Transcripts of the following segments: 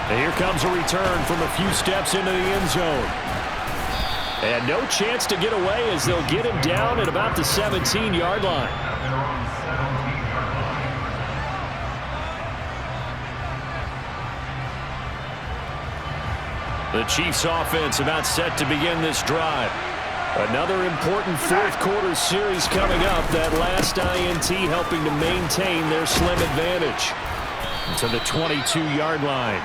And here comes a return from a few steps into the end zone. And no chance to get away as they'll get him down at about the 17-yard line. The Chiefs offense about set to begin this drive. Another important fourth quarter series coming up. That last INT helping to maintain their slim advantage to the 22-yard line.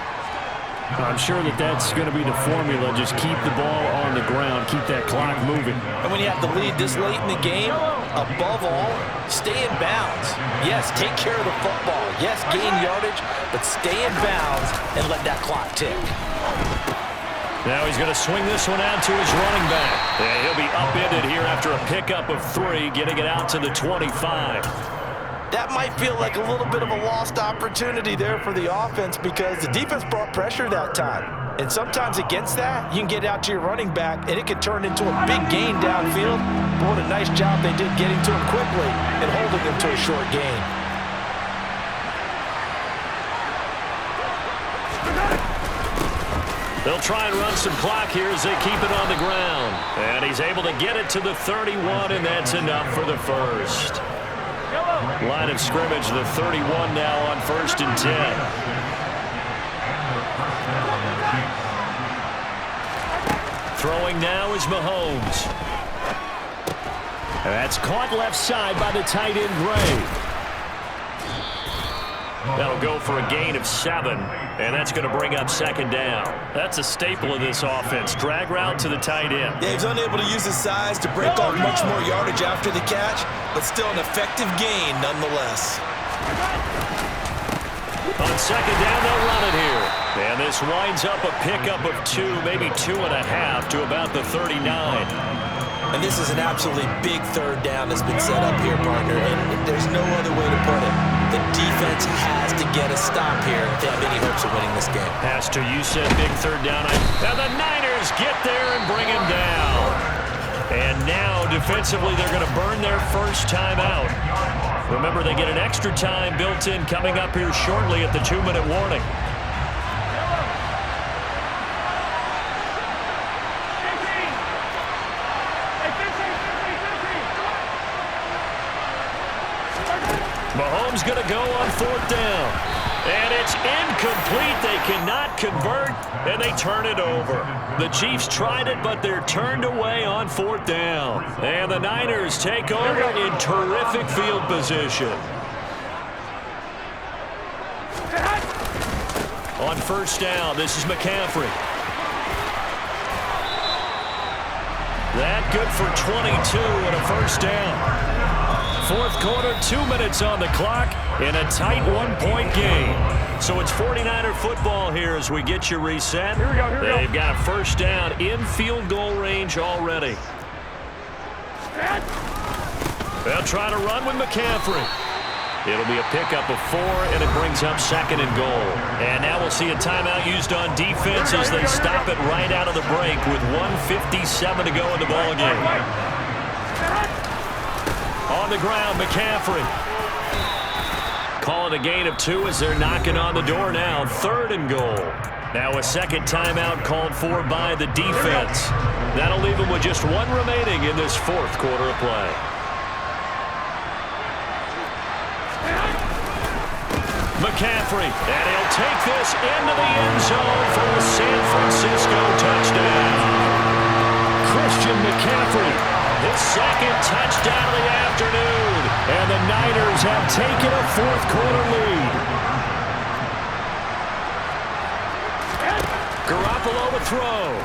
I'm sure that's going to be the formula. Just keep the ball on the ground. Keep that clock moving. And when you have the lead this late in the game, above all, stay in bounds. Yes, take care of the football. Yes, gain yardage, but stay in bounds and let that clock tick. Now he's going to swing this one out to his running back. And he'll be upended here after a pickup of 3, getting it out to the 25. That might feel like a little bit of a lost opportunity there for the offense because the defense brought pressure that time. And sometimes against that, you can get out to your running back, and it could turn into a big gain downfield. But what a nice job they did getting to him quickly and holding him to a short gain. They'll try and run some clock here as they keep it on the ground. And he's able to get it to the 31, and that's enough for the first. Line of scrimmage, the 31 now on 1st and 10. Throwing now is Mahomes. And that's caught left side by the tight end Gray. That'll go for a gain of 7, and that's going to bring up 2nd down. That's a staple of this offense. Drag route to the tight end. Yeah, he's unable to use his size to break off much more yardage after the catch, but still an effective gain nonetheless. On 2nd down, they'll run it here. And this winds up a pickup of 2, maybe 2.5 to about the 39. And this is an absolutely big 3rd down that's been set up here, partner, and there's no other way to put it. The defense has to get a stop here if they have any hopes of winning this game. Pastor, you said big 3rd down. Now the Niners get there and bring him down. And now, defensively, they're going to burn their first time out. Remember, they get an extra time built in coming up here shortly at the 2-minute warning. Mahomes going to go on 4th down. And it's incomplete. They cannot convert, and they turn it over. The Chiefs tried it, but they're turned away on 4th down. And the Niners take over in terrific field position. On 1st down, this is McCaffrey. That good for 22 and a 1st down. 4th quarter, 2 minutes on the clock, in a tight 1-point game. So it's 49er football here as we get you reset. Here we go. They've got a 1st down in field goal range already. They'll try to run with McCaffrey. It'll be a pickup of 4, and it brings up 2nd and goal. And now we'll see a timeout used on defense as they stop it right out of the break with 1:57 to go in the ballgame. On the ground, McCaffrey. Call it a gain of 2 as they're knocking on the door now. 3rd and goal. Now a 2nd timeout called for by the defense. That'll leave them with just 1 remaining in this 4th quarter of play. McCaffrey, and he'll take this into the end zone for a San Francisco touchdown. Christian McCaffrey, his 2nd touchdown of the afternoon, and the Niners have taken a 4th quarter lead. Garoppolo to throw.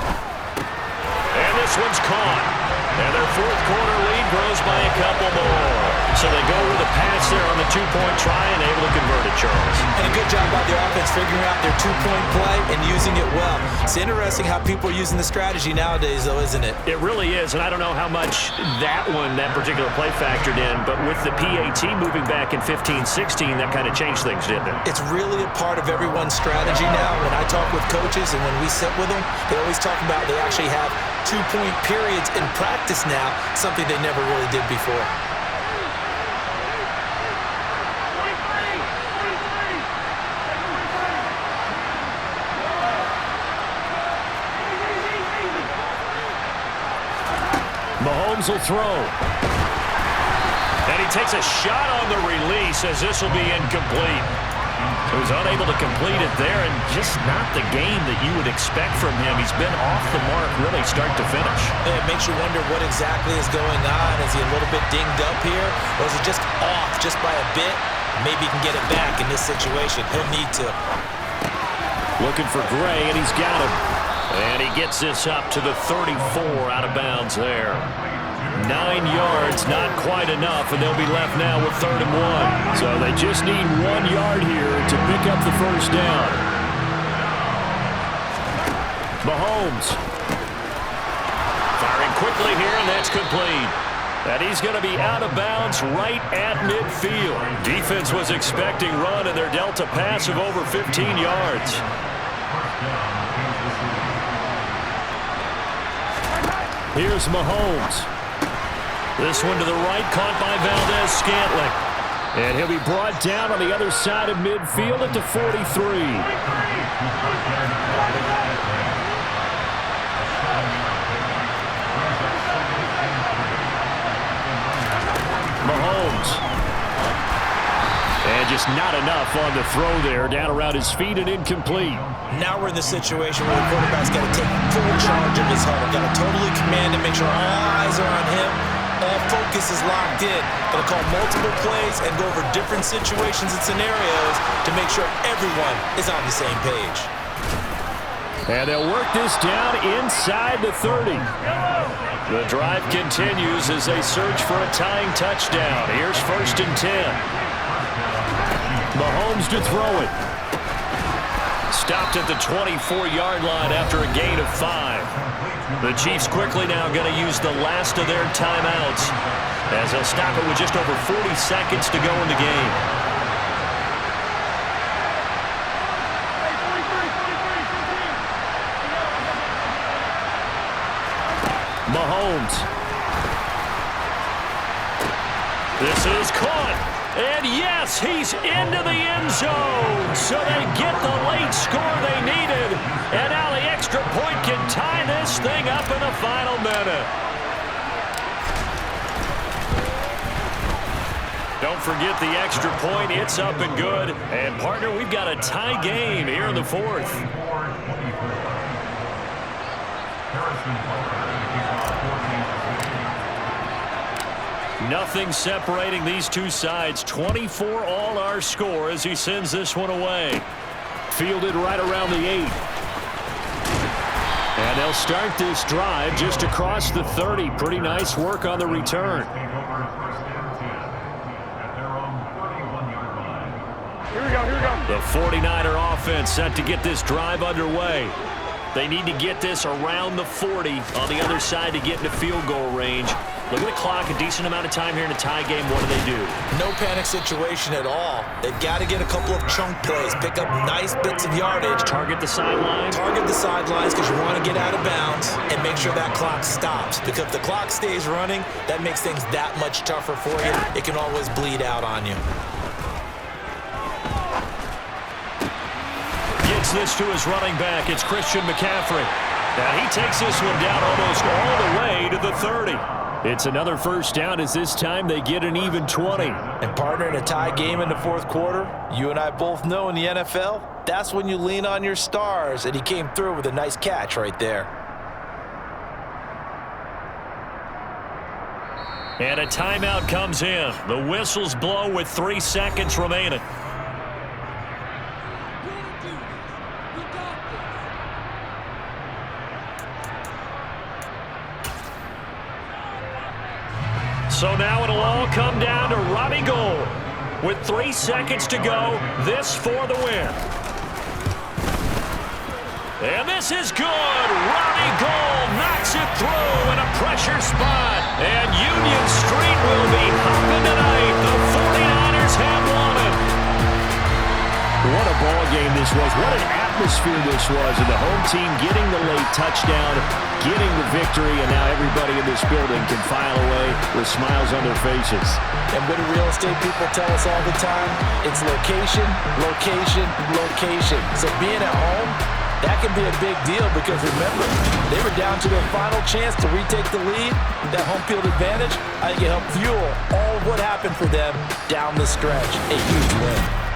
And this one's caught. And their 4th quarter lead grows by a couple more. So they go with a pass there on the 2-point try and able to convert it, Charles. And a good job by the offense figuring out their 2-point play and using it well. It's interesting how people are using the strategy nowadays, though, isn't it? It really is, and I don't know how much that particular play factored in, but with the PAT moving back in 15-16, that kind of changed things, didn't it? It's really a part of everyone's strategy now. When I talk with coaches and when we sit with them, they always talk about they actually have 2-point periods in practice now, something they never really did before. Mahomes will throw. And he takes a shot on the release as this will be incomplete. He was unable to complete it there, and just not the game that you would expect from him. He's been off the mark really start to finish. It makes you wonder what exactly is going on. Is he a little bit dinged up here, or is he just off just by a bit? Maybe he can get it back in this situation. He'll need to. Looking for Gray, and he's got him. And he gets this up to the 34 out of bounds there. 9 yards, not quite enough, and they'll be left now with 3rd and 1. So they just need 1 yard here to pick up the first down. Mahomes. Firing quickly here, and that's complete. And he's going to be out of bounds right at midfield. Defense was expecting run, and they're dealt a pass of over 15 yards. Here's Mahomes. This one to the right, caught by Valdez-Scantling. And he'll be brought down on the other side of midfield at the 43. Mahomes. And just not enough on the throw there. Down around his feet and incomplete. Now we're in the situation where the quarterback's got to take full charge of his huddle. Got to totally command and make sure all eyes are on him. All focus is locked in. Got to call multiple plays and go over different situations and scenarios to make sure everyone is on the same page. And they'll work this down inside the 30. The drive continues as they search for a tying touchdown. Here's 1st and 10. Mahomes to throw it. Stopped at the 24-yard line after a gain of 5. The Chiefs quickly now going to use the last of their timeouts as they'll stop it with just over 40 seconds to go in the game. Mahomes. This is caught. And yes, he's into the end zone. So they get the late score they needed. And now the extra point can tie this thing up in the final minute. Don't forget the extra point. It's up and good. And, partner, we've got a tie game here in the 4th. Nothing separating these two sides. 24 all our score as he sends this one away. Fielded right around the 8. And they'll start this drive just across the 30. Pretty nice work on the return. Here we go. The 49er offense set to get this drive underway. They need to get this around the 40 on the other side to get into field goal range. Look at the clock, a decent amount of time here in a tie game. What do? No panic situation at all. They've got to get a couple of chunk plays, pick up nice bits of yardage. Target the sidelines. Target the sidelines because you want to get out of bounds and make sure that clock stops. Because if the clock stays running, that makes things that much tougher for you. It can always bleed out on you. Gets this to his running back. It's Christian McCaffrey. And he takes this one down almost all the way to the 30. It's another first down as this time they get an even 20. And partner, in a tie game in the 4th quarter, you and I both know in the NFL, that's when you lean on your stars, and he came through with a nice catch right there. And a timeout comes in. The whistles blow with 3 seconds remaining. So now it'll all come down to Robbie Gould. With 3 seconds to go, this for the win. And this is good. Robbie Gould knocks it through in a pressure spot. And Union Street will be hopping tonight. The 49ers have won it. What a ball game this was. What an atmosphere this was. And the home team getting the late touchdown, getting the victory, and now everybody in this building can file away with smiles on their faces. And what do real estate people tell us all the time? It's location, location, location. So being at home, That can be a big deal because, remember, they were down to their final chance to retake the lead. That home field advantage, I think it helped fuel all of what happened for them down the stretch. A huge win.